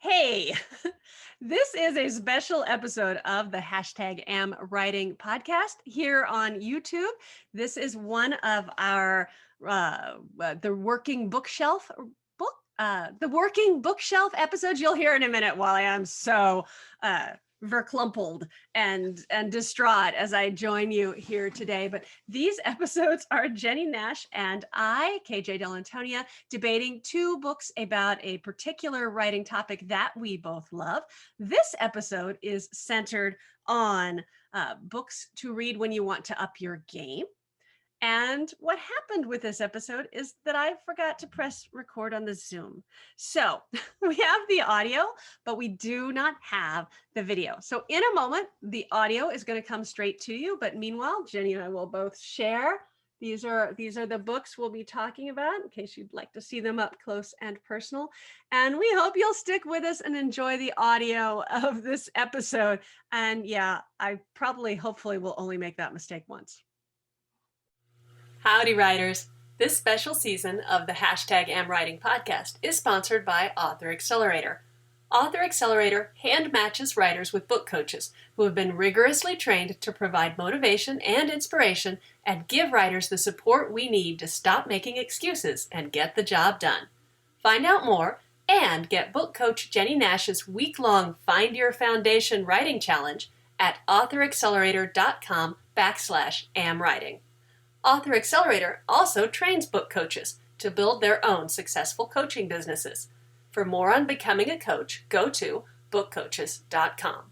Hey, this is a special episode of the hashtag Am Writing podcast here on YouTube. This is one of our the working bookshelf book the working bookshelf episodes. You'll hear in a minute while I am so verklumpled and distraught as I join you here today. But these episodes are Jennie Nash and I, KJ Dell'Antonia, debating two books about a particular writing topic that we both love. This episode is centered on books to read when you want to up your game. And what happened with this episode is that I forgot to press record on the Zoom. So we have the audio, but we do not have the video. So in a moment, the audio is going to come straight to you. But meanwhile, Jennie and I will both share. These are the books we'll be talking about in case you'd like to see them up close and personal. And we hope you'll stick with us and enjoy the audio of this episode. And yeah, I probably, hopefully, will only make that mistake once. Howdy, writers. This special season of the hashtag Am Writing podcast is sponsored by Author Accelerator. Author Accelerator hand matches writers with book coaches who have been rigorously trained to provide motivation and inspiration and give writers the support we need to stop making excuses and get the job done. Find out more and get book coach Jennie Nash's week-long Find Your Foundation Writing Challenge at authoraccelerator.com/amwriting. Author Accelerator also trains book coaches to build their own successful coaching businesses. For more on becoming a coach, go to bookcoaches.com.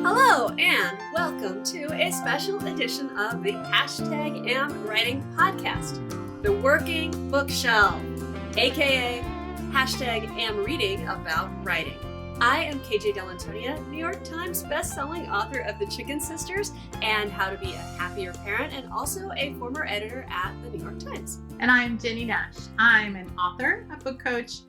Hello and welcome to a special edition of the hashtag Am Writing podcast, the working bookshelf, aka hashtag Am Reading about writing. I am KJ Dell'Antonia, New York Times bestselling author of The Chicken Sisters and How to Be a Happier Parent, and also a former editor at the New York Times. And I'm Jennie Nash. I'm an author, a book coach,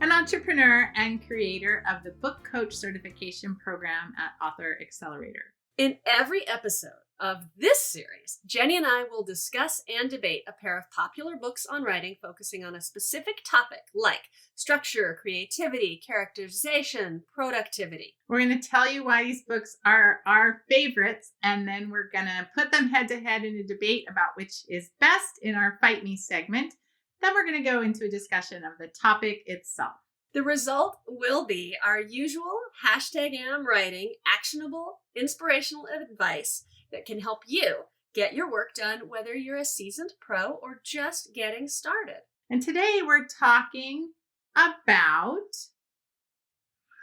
an entrepreneur, and creator of the Book Coach Certification Program at Author Accelerator. In every episode of this series, Jennie and I will discuss and debate a pair of popular books on writing focusing on a specific topic like structure, creativity, characterization, productivity. We're going to tell you why these books are our favorites, and then we're going to put them head to head in a debate about which is best in our Fight Me segment. Then we're going to go into a discussion of the topic itself. The result will be our usual hashtag Am Writing actionable, inspirational advice that can help you get your work done, whether you're a seasoned pro or just getting started. And today we're talking about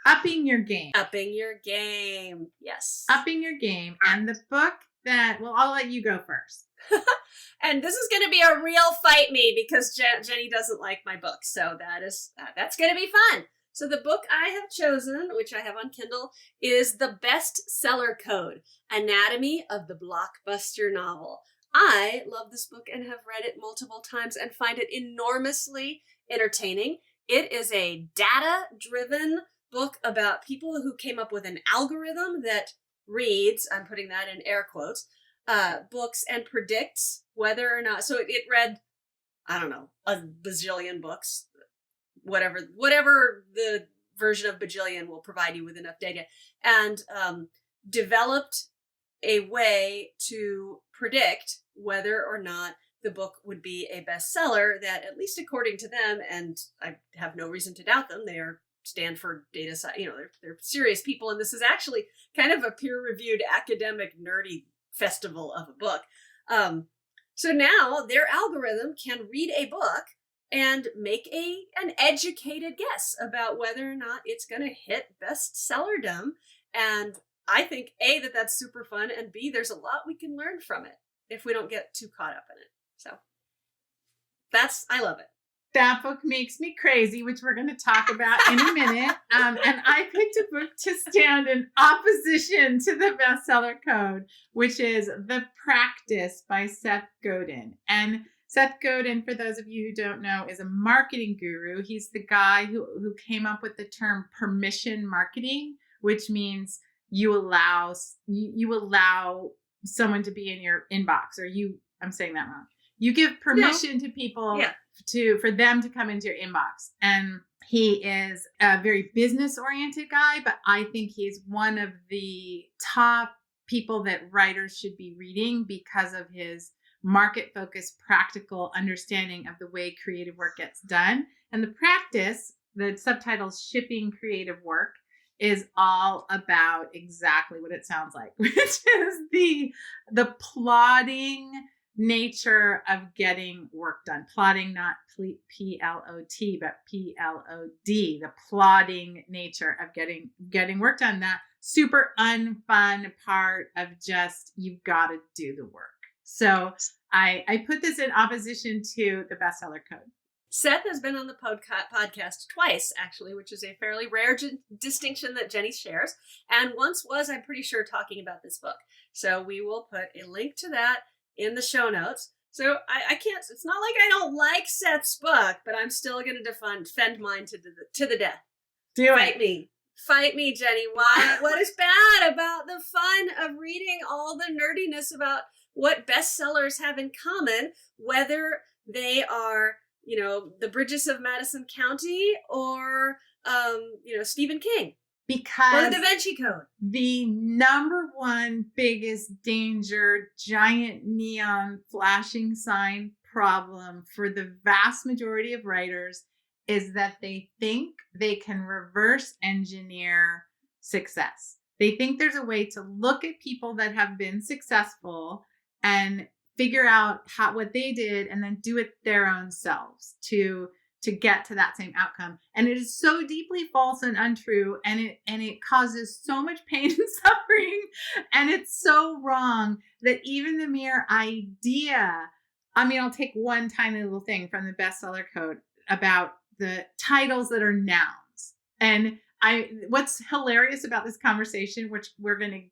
upping your game. Upping your game. Yes. Upping your game. And the book that, well, I'll let you go first. And this is going to be a real fight me because Jennie doesn't like my book. So that's going to be fun. So the book I have chosen, which I have on Kindle, is The Bestseller Code, Anatomy of the Blockbuster Novel. I love this book and have read it multiple times and find it enormously entertaining. It is a data-driven book about people who came up with an algorithm that reads, I'm putting that in air quotes, books and predicts whether or not, so it read, I don't know, a bazillion books, whatever the version of bajillion will provide you with enough data, and developed a way to predict whether or not the book would be a bestseller that, at least according to them, and I have no reason to doubt them, they are Stanford data science, they're serious people, and this is actually kind of a peer-reviewed academic nerdy festival of a book. So now their algorithm can read a book and make an educated guess about whether or not it's going to hit bestsellerdom. And I think A, that's super fun, and B, there's a lot we can learn from it if we don't get too caught up in it. So I love it. That book makes me crazy, which we're going to talk about in a minute. And I picked a book to stand in opposition to the bestseller code, which is The Practice by Seth Godin. And Seth Godin, for those of you who don't know, is a marketing guru. He's the guy who came up with the term permission marketing, which means you allow someone to be in your inbox, or I'm saying that wrong. you give permission to people for them to come into your inbox. And he is a very business oriented guy, but I think he's one of the top people that writers should be reading because of his market focused, practical understanding of the way creative work gets done. And the practice, the subtitle's Shipping Creative Work, is all about exactly what it sounds like, which is the plodding nature of getting work done. Plotting, not P-L-O-T, but P-L-O-D, the plodding nature of getting work done. That super unfun part of just, you've got to do the work. So I put this in opposition to the Bestseller Code. Seth has been on the podcast twice, actually, which is a fairly rare distinction that Jennie shares. And once was, I'm pretty sure, talking about this book. So we will put a link to that in the show notes. So I can't, it's not like I don't like Seth's book, but I'm still going to defend mine to the death. Fight me, Jennie. Why? What is bad about the fun of reading all the nerdiness about what bestsellers have in common, whether they are, the Bridges of Madison County or, Stephen King. Because or the Da Vinci Code. The number one biggest danger, giant neon flashing sign problem for the vast majority of writers is that they think they can reverse engineer success. They think there's a way to look at people that have been successful and figure out what they did and then do it their own selves to get to that same outcome. And it is so deeply false and untrue, and it causes so much pain and suffering, and it's so wrong that even the mere idea, I'll take one tiny little thing from the Bestseller Code about the titles that are nouns. And what's hilarious about this conversation, which we're gonna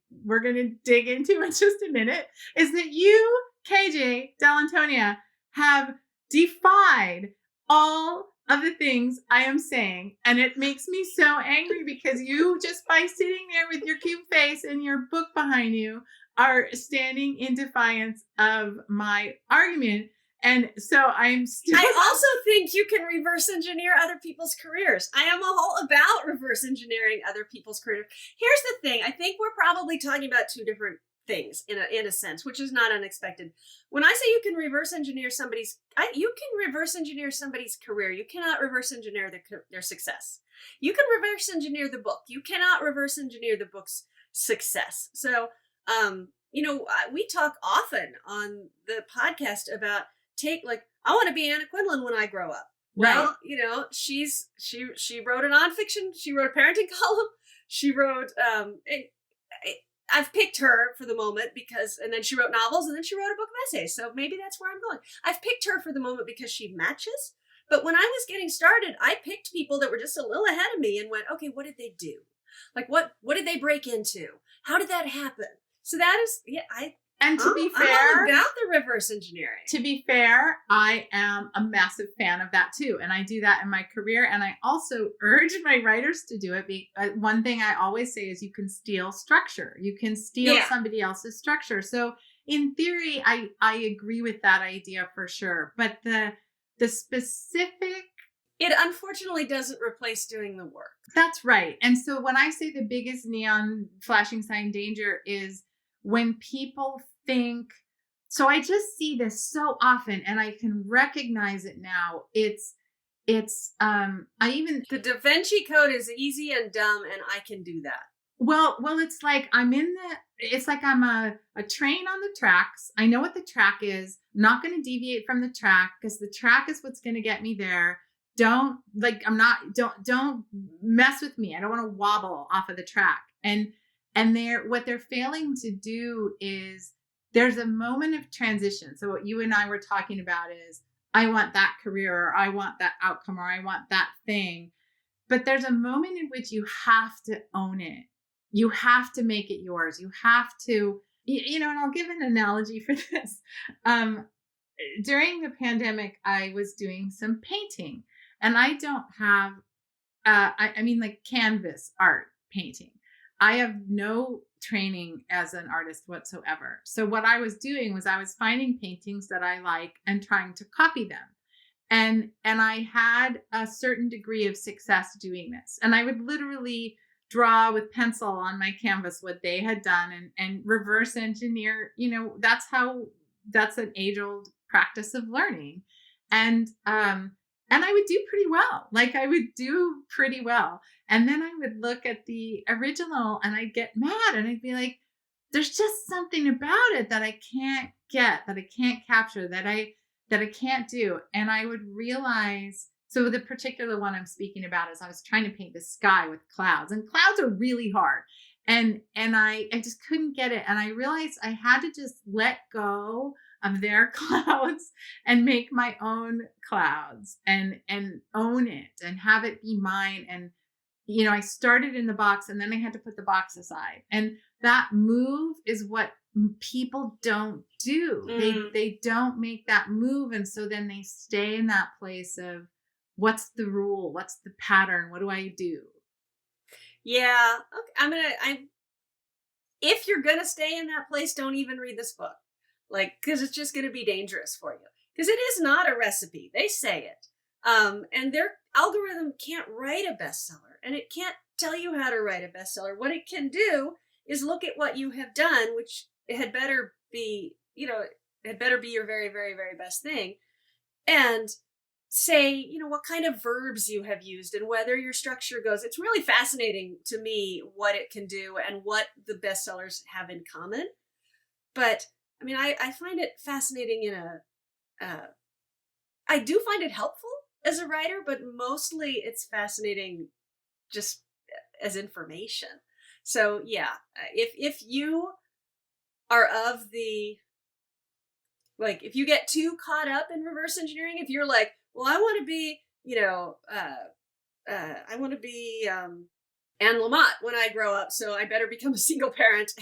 dig into in just a minute, is that you, KJ Dell'Antonia, have defied all of the things I am saying. And it makes me so angry because you, just by sitting there with your cute face and your book behind you, are standing in defiance of my argument. And so I also think you can reverse engineer other people's careers. I am all about reverse engineering other people's careers.16 the thing. I think we're probably talking about two different things in a sense, which is not unexpected. When I say you can reverse engineer somebody's career, you cannot reverse engineer their success. You can reverse engineer the book. You cannot reverse engineer the book's success. So, we talk often on the podcast about I want to be Anna Quindlen when I grow up. Right. Well, she wrote a nonfiction. She wrote a parenting column. She wrote, I've picked her for the moment and then she wrote novels, and then she wrote a book of essays. So maybe that's where I'm going. I've picked her for the moment because she matches. But when I was getting started, I picked people that were just a little ahead of me and went, okay, what did they do? What did they break into? How did that happen? So that is, And to be fair, I'm all about the reverse engineering. To be fair, I am a massive fan of that too. And I do that in my career. And I also urge my writers to do it. One thing I always say is you can steal structure. You can steal somebody else's structure. So in theory, I agree with that idea for sure. But the specific... It unfortunately doesn't replace doing the work. That's right. And so when I say the biggest neon flashing sign danger is when people think, so I just see this so often and I can recognize it now. The Da Vinci Code is easy and dumb, and I can do that. Well, it's like I'm a train on the tracks. I know what the track is. I'm not going to deviate from the track because the track is what's going to get me there. Don't mess with me. I don't want to wobble off of the track. And what they're failing to do is there's a moment of transition. So what you and I were talking about is, I want that career, or I want that outcome, or I want that thing. But there's a moment in which you have to own it. You have to make it yours. You have to, and I'll give an analogy for this. During the pandemic, I was doing some painting, and I don't have, like canvas art painting. I have no training as an artist whatsoever. So what I was doing was I was finding paintings that I like and trying to copy them. And I had a certain degree of success doing this. And I would literally draw with pencil on my canvas what they had done and reverse engineer, that's an age-old practice of learning. And I would do pretty well. Like I would do pretty well. And then I would look at the original and I'd get mad and I'd be like, there's just something about it that I can't get, that I can't capture, that I can't do. And I would realize, so the particular one I'm speaking about is I was trying to paint the sky with clouds, and clouds are really hard. And I just couldn't get it. And I realized I had to just let go of their clouds and make my own clouds and own it and have it be mine. And, I started in the box and then I had to put the box aside. And that move is what people don't do. They don't make that move. And so then they stay in that place of what's the rule? What's the pattern? What do I do? Yeah. Okay. If you're going to stay in that place, don't even read this book. Cause it's just going to be dangerous for you. Cause it is not a recipe. They say it. And their algorithm can't write a bestseller and it can't tell you how to write a bestseller. What it can do is look at what you have done, which it had better be, your very, very, very best thing. And say, what kind of verbs you have used and whether your structure goes. It's really fascinating to me what it can do and what the bestsellers have in common. But I find it fascinating I do find it helpful as a writer, but mostly it's fascinating just as information. So yeah, if you are of the, if you get too caught up in reverse engineering, if you're like, well, I want to be, I want to be Anne Lamott when I grow up, so I better become a single parent.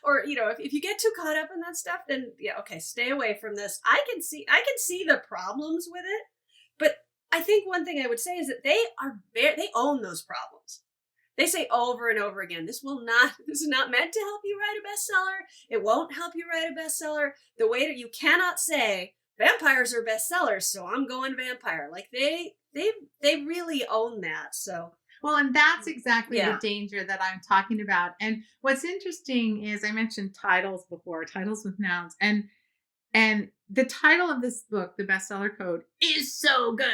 Or, if you get too caught up in that stuff, then yeah, okay, stay away from this. I can see the problems with it, but I think one thing I would say is that they own those problems. They say over and over again, this is not meant to help you write a bestseller. It won't help you write a bestseller. The way that you cannot say vampires are bestsellers, so I'm going vampire. They really own that. So. Well, and that's exactly the danger that I'm talking about. And what's interesting is I mentioned titles before, titles with nouns. And the title of this book, The Bestseller Code, is so good.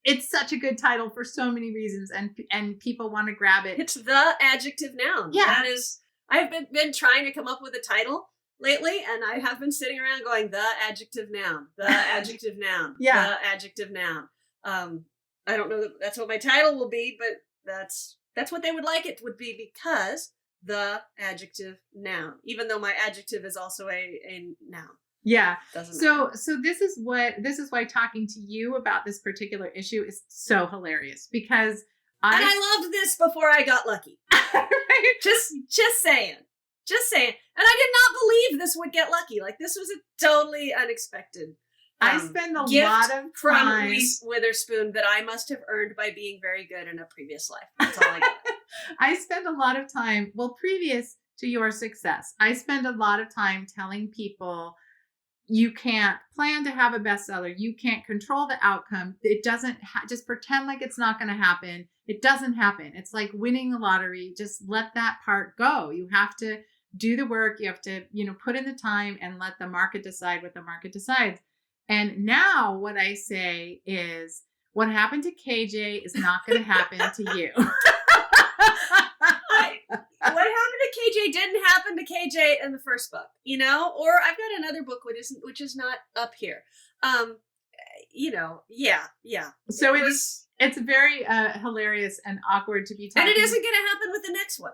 It's such a good title for so many reasons. And people want to grab it. It's the adjective noun. Yeah. That is, I've been trying to come up with a title lately, and I have been sitting around going, the adjective noun, the adjective noun, yeah. the adjective noun. I don't know that that's what my title will be, but that's what they would like it would be, because the adjective noun, even though my adjective is also a noun. Yeah. So this is why talking to you about this particular issue is so hilarious, because I loved this before I got lucky. Right? Just saying. And I did not believe this would get lucky. This was a totally unexpected I spend a gift lot of from time. Reese Witherspoon that I must have earned by being very good in a previous life. That's all I got. I spend a lot of time, previous to your success, I spend a lot of time telling people you can't plan to have a bestseller. You can't control the outcome. It doesn't, just pretend like it's not going to happen. It doesn't happen. It's like winning the lottery. Just let that part go. You have to do the work. You have to, put in the time and let the market decide what the market decides. And now what I say is, what happened to KJ is not going to happen to you. What happened to KJ didn't happen to KJ in the first book, or I've got another book which is not up here. Yeah. So it's very hilarious and awkward to be talking. And it isn't going to happen with the next one.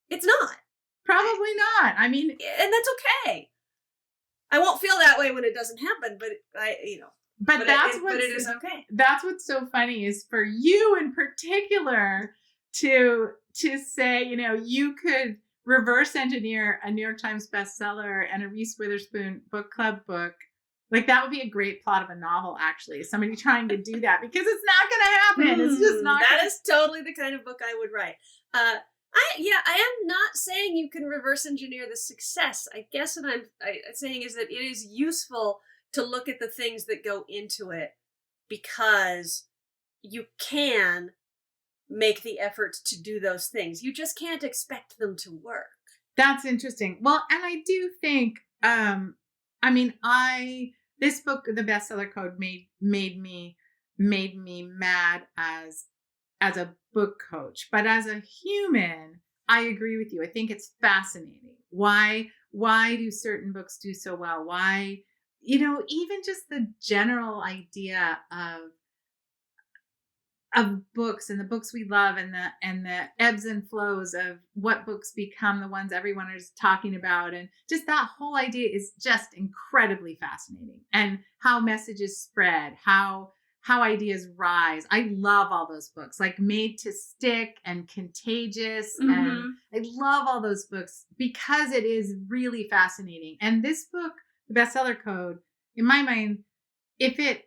It's not. Probably not. And that's okay. I won't feel that way when it doesn't happen, but But it is okay. That's what's so funny is for you in particular to say, you could reverse engineer a New York Times bestseller and a Reese Witherspoon book club book. That would be a great plot of a novel, actually. Somebody trying to do that, because it's not going to happen. It's just not. That is totally the kind of book I would write. I am not saying you can reverse engineer the success. I guess what I'm saying is that it is useful to look at the things that go into it, because you can make the efforts to do those things. You just can't expect them to work. That's interesting. Well, and I do think, this book, The Bestseller Code, made me mad as a book coach, but as a human, I agree with you. I think it's fascinating. Why do certain books do so well? Why, even just the general idea of books and the books we love, and the ebbs and flows of what books become the ones everyone is talking about, and just that whole idea is just incredibly fascinating, and how messages spread, how ideas rise. I love all those books, like Made to Stick and Contagious. Mm-hmm. And I love all those books because it is really fascinating. And this book, The Bestseller Code, in my mind, if it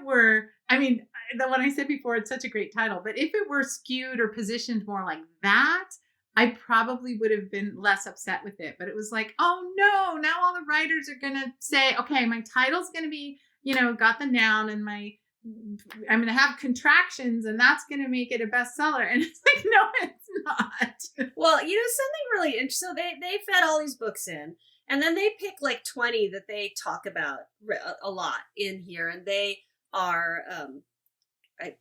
were, the one I said before, it's such a great title, but if it were skewed or positioned more like that, I probably would have been less upset with it. But it was like, oh no, now all the writers are going to say, okay, my title's going to be, got the noun, and I'm going to have contractions, and that's going to make it a bestseller. And it's like, no, it's not. Well, something really interesting. So they fed all these books in, and then they pick like 20 that they talk about a lot in here. And they are, I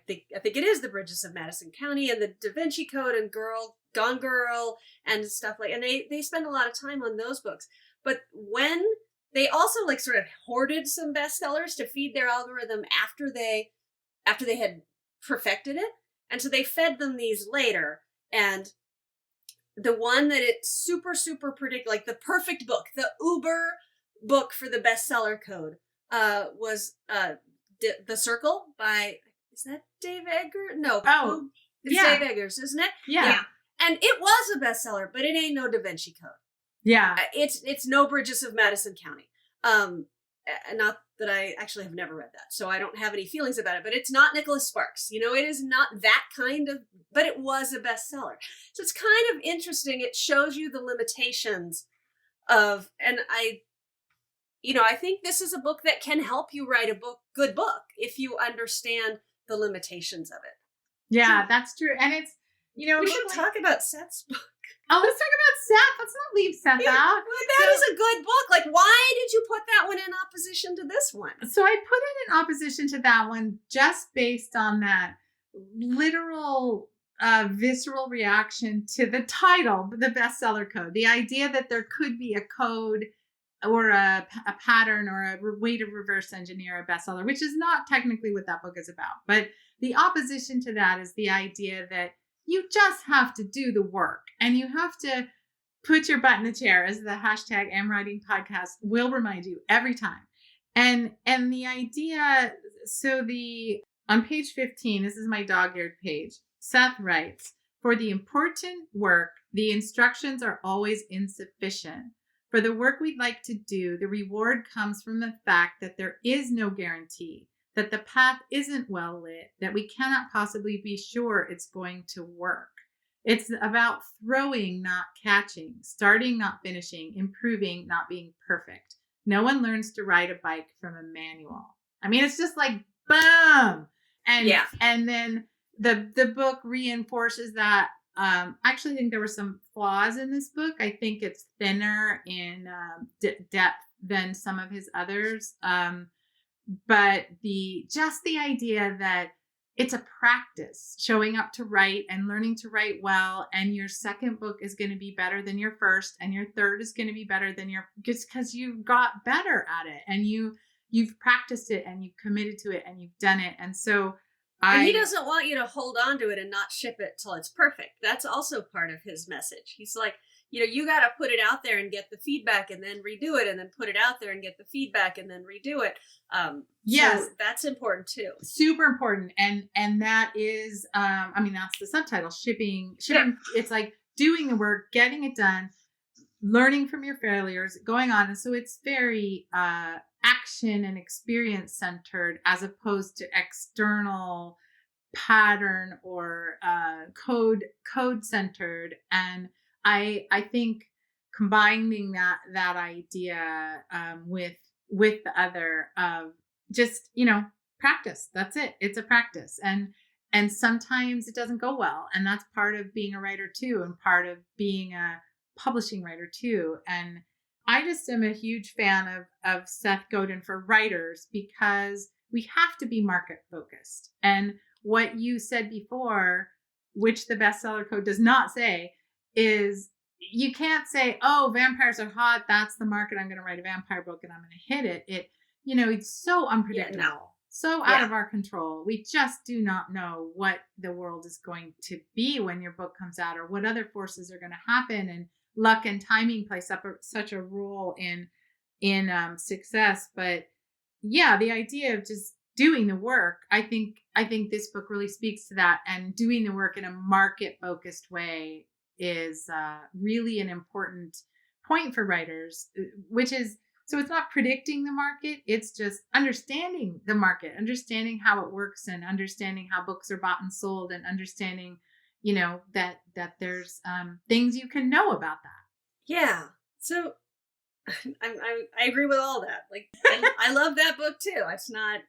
think it is The Bridges of Madison County, and the Da Vinci Code, and Gone Girl, and stuff like, and they spend a lot of time on those books. But when they also like sort of hoarded some bestsellers to feed their algorithm after they had perfected it. And so they fed them these later. And the one that it super, super predict, like the perfect book, the Uber book for the bestseller code, was The Circle by, is that Dave Eggers? No. Oh, it's Dave Eggers, isn't it? Yeah. And it was a bestseller, but it ain't no Da Vinci Code. Yeah. It's no Bridges of Madison County. Not that I actually have never read that, so I don't have any feelings about it, but it's not Nicholas Sparks. It is not that kind of, but it was a bestseller. So it's kind of interesting. It shows you the limitations of, and I think this is a book that can help you write a good book, if you understand the limitations of it. Yeah, that's true. And it's, we should talk about Seth's book. Oh, let's talk about Seth. Let's not leave Seth out. That is a good book. Like, why did you put that one in opposition to this one? So I put it in opposition to that one just based on that literal, visceral reaction to the title, The Bestseller Code. The idea that there could be a code or a pattern or a way to reverse engineer a bestseller, which is not technically what that book is about. But the opposition to that is the idea that you just have to do the work, and you have to put your butt in the chair, as the hashtag #AmWriting podcast will remind you every time. And the idea, on page 15, this is my dog-eared page, Seth writes, for the important work, the instructions are always insufficient. For the work we'd like to do, the reward comes from the fact that there is no guarantee, that the path isn't well lit, that we cannot possibly be sure it's going to work. It's about throwing, not catching, starting, not finishing, improving, not being perfect. No one learns to ride a bike from a manual. It's just like, boom. And then the book reinforces that. I actually think there were some flaws in this book. I think it's thinner in depth than some of his others. But the idea that it's a practice, showing up to write and learning to write well, and your second book is going to be better than your first, and your third is going to be better than just because you got better at it, and you've practiced it, and you've committed to it, and you've done it. And so and he doesn't want you to hold on to it and not ship it till it's perfect. That's also part of his message. He's like, you got to put it out there and get the feedback, and then redo it, and then put it out there and get the feedback, and then redo it. Yes, so that's important too. Super important. And that is, that's the subtitle, shipping. Yeah. It's like doing the work, getting it done, learning from your failures, going on. And so it's very, action and experience centered, as opposed to external pattern or code centered. And I think combining that idea with the other of just, practice. That's it. It's a practice. And sometimes it doesn't go well. And that's part of being a writer too, and part of being a publishing writer too. And I just am a huge fan of Seth Godin for writers, because we have to be market focused. And what you said before, which the bestseller code does not say, is you can't say, oh, vampires are hot, that's the market, I'm going to write a vampire book and I'm going to hit it. It's so unpredictable, so out of our control. We just do not know what the world is going to be when your book comes out, or what other forces are going to happen. And luck and timing play such a role in success. But yeah, the idea of just doing the work, I think this book really speaks to that. And doing the work in a market focused way is really an important point for writers, which is, so it's not predicting the market, it's just understanding the market, understanding how it works, and understanding how books are bought and sold, and understanding, that there's things you can know about that. Yeah. So I agree with all that. Like, I love that book too. It's not,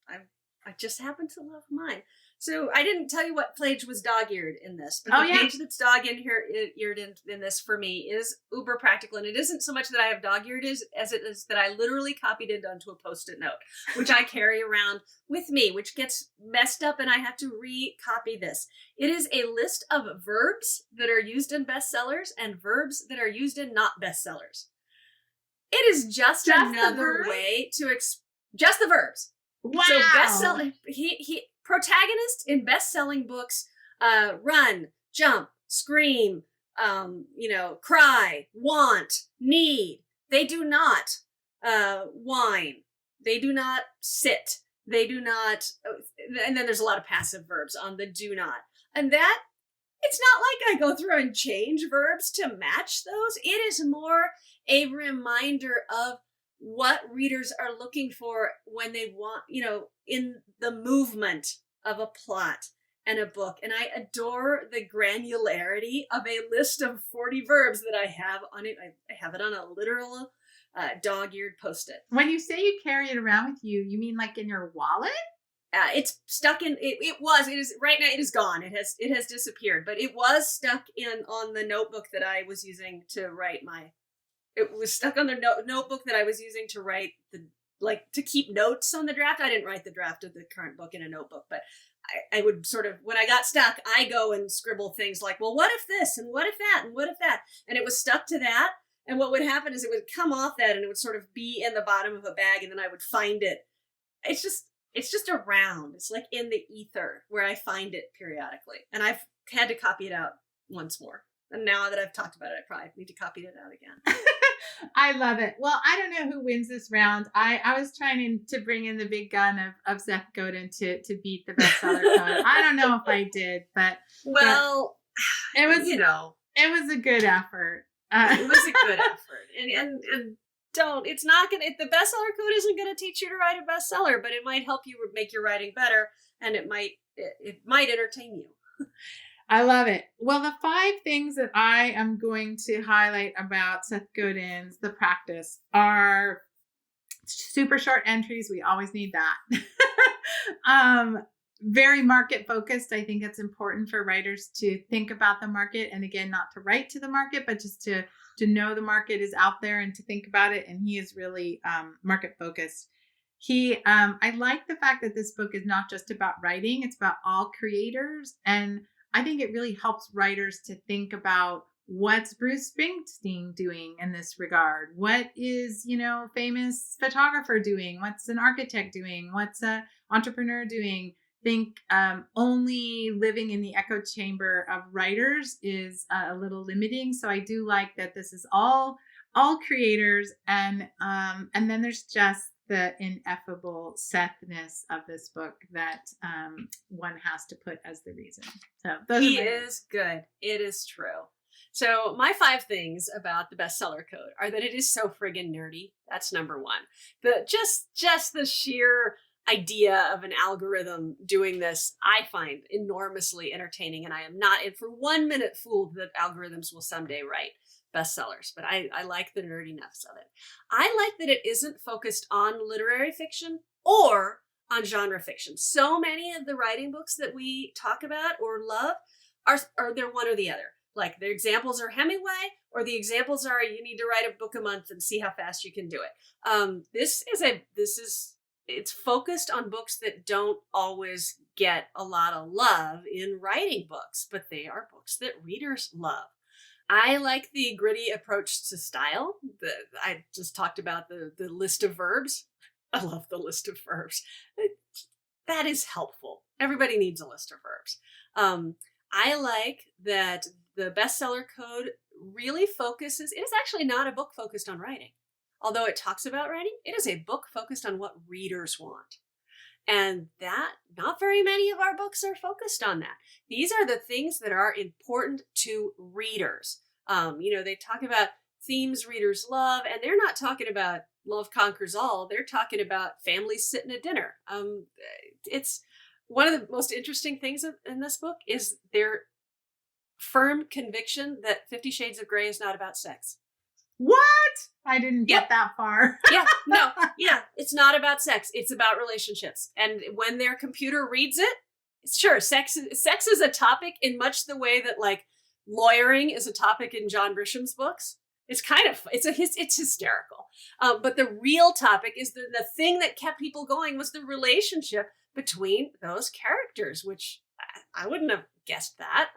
I just happen to love mine. So I didn't tell you what page was dog-eared in this, but the page that's dog-eared in this for me is uber practical. And it isn't so much that I have dog-eared as it is that I literally copied it onto a Post-it note, which I carry around with me, which gets messed up and I have to re-copy this. It is a list of verbs that are used in bestsellers and verbs that are used in not bestsellers. It is just another way to just the verbs. Wow. So bestseller, protagonists in best-selling books run, jump, scream, cry, want, need. They do not whine. They do not sit. They do not, and then there's a lot of passive verbs on the do not. And that, it's not like I go through and change verbs to match those. It is more a reminder of what readers are looking for when they want, in the movement of a plot and a book. And I adore the granularity of a list of 40 verbs that I have on it. I have it on a literal dog-eared Post-it. When you say you carry it around with you, you mean like in your wallet? It's stuck in, it is right now, it is gone. It has disappeared, but it was stuck on the notebook that I was using to write it was stuck on the notebook that I was using to write to keep notes on the draft. I didn't write the draft of the current book in a notebook, but I would sort of, when I got stuck, I go and scribble things like, well, what if this, and what if that, and what if that? And it was stuck to that. And what would happen is it would come off that and it would sort of be in the bottom of a bag, and then I would find it. It's just around. It's like in the ether where I find it periodically. And I've had to copy it out once more. And now that I've talked about it, I probably need to copy it out again. I love it. Well, I don't know who wins this round. I was trying to bring in the big gun of Seth Godin to beat the bestseller code. I don't know if I did, but it was it was a good effort. It was a good effort, and it's not gonna. The bestseller code isn't gonna teach you to write a bestseller, but it might help you make your writing better, and it might entertain you. I love it. Well, the 5 things that I am going to highlight about Seth Godin's The Practice are super short entries. We always need that. Very market focused. I think it's important for writers to think about the market, and again, not to write to the market, but just to know the market is out there and to think about it. And he is really market focused. I like the fact that this book is not just about writing, it's about all creators. And I think it really helps writers to think about what's Bruce Springsteen doing in this regard? What is, famous photographer doing? What's an architect doing? What's an entrepreneur doing? Think only living in the echo chamber of writers is a little limiting. So I do like that this is all creators, and then there's just the ineffable Sethness of this book that one has to put as the reason. So he is good. It is true. So my 5 things about the bestseller code are that it is so friggin' nerdy. That's number 1. Just the sheer idea of an algorithm doing this, I find enormously entertaining. And I am not for 1 minute fooled that algorithms will someday write bestsellers, but I like the nerdiness of it. I like that it isn't focused on literary fiction or on genre fiction. So many of the writing books that we talk about or love are they're one or the other. Like the examples are Hemingway, or the examples are you need to write a book a month and see how fast you can do it. It's focused on books that don't always get a lot of love in writing books, but they are books that readers love. I like the gritty approach to style. I just talked about the list of verbs. I love the list of verbs. That is helpful. Everybody needs a list of verbs. I like that the bestseller code really focuses. It is actually not a book focused on writing. Although it talks about writing, it is a book focused on what readers want. And that not very many of our books are focused on that. These are the things that are important to readers. They talk about themes readers love, and they're not talking about love conquers all. They're talking about families sitting at dinner. It's one of the most interesting things in this book is their firm conviction that 50 Shades of Grey is not about sex. What? I didn't get that far. It's not about sex. It's about relationships. And when their computer reads it, sure, sex is a topic in much the way that like lawyering is a topic in John Grisham's books. It's hysterical. But the real topic is the thing that kept people going was the relationship between those characters, which I wouldn't have guessed that.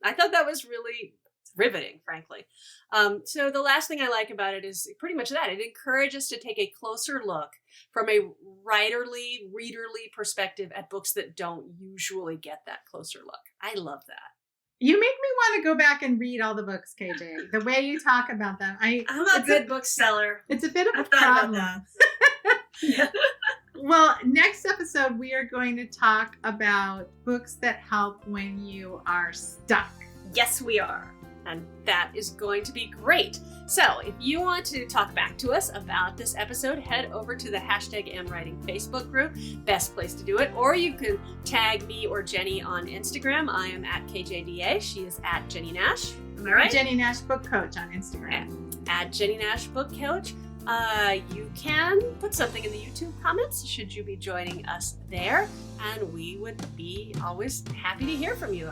I thought that was really riveting, frankly. So the last thing I like about it is pretty much that. It encourages to take a closer look from a readerly perspective at books that don't usually get that closer look. I love that. You make me want to go back and read all the books, KJ. The way you talk about them. I'm a good bookseller. It's a bit of a problem. Well, next episode, we are going to talk about books that help when you are stuck. Yes, we are. And that is going to be great. So if you want to talk back to us about this episode, head over to the #AmWriting Facebook group. Best place to do it. Or you can tag me or Jenny on Instagram. I am at KJDA. She is at Jennie Nash. Am I right? Jennie Nash Book Coach on Instagram. At Jennie Nash Book Coach. You can put something in the YouTube comments should you be joining us there, and we would be always happy to hear from you.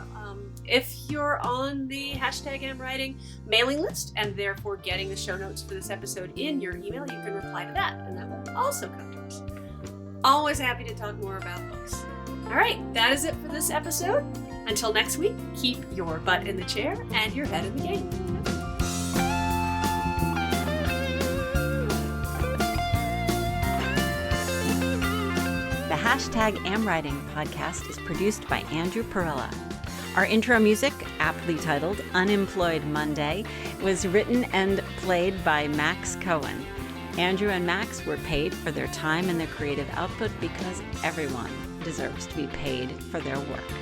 If you're on the #AmWriting mailing list and therefore getting the show notes for this episode in your email, you can reply to that, and that will also come to us. Always happy to talk more about books. All right, that is it for this episode. Until next week, keep your butt in the chair and your head in the game. The #AmWriting podcast is produced by Andrew Perella. Our intro music, aptly titled Unemployed Monday, was written and played by Max Cohen. Andrew and Max were paid for their time and their creative output because everyone deserves to be paid for their work.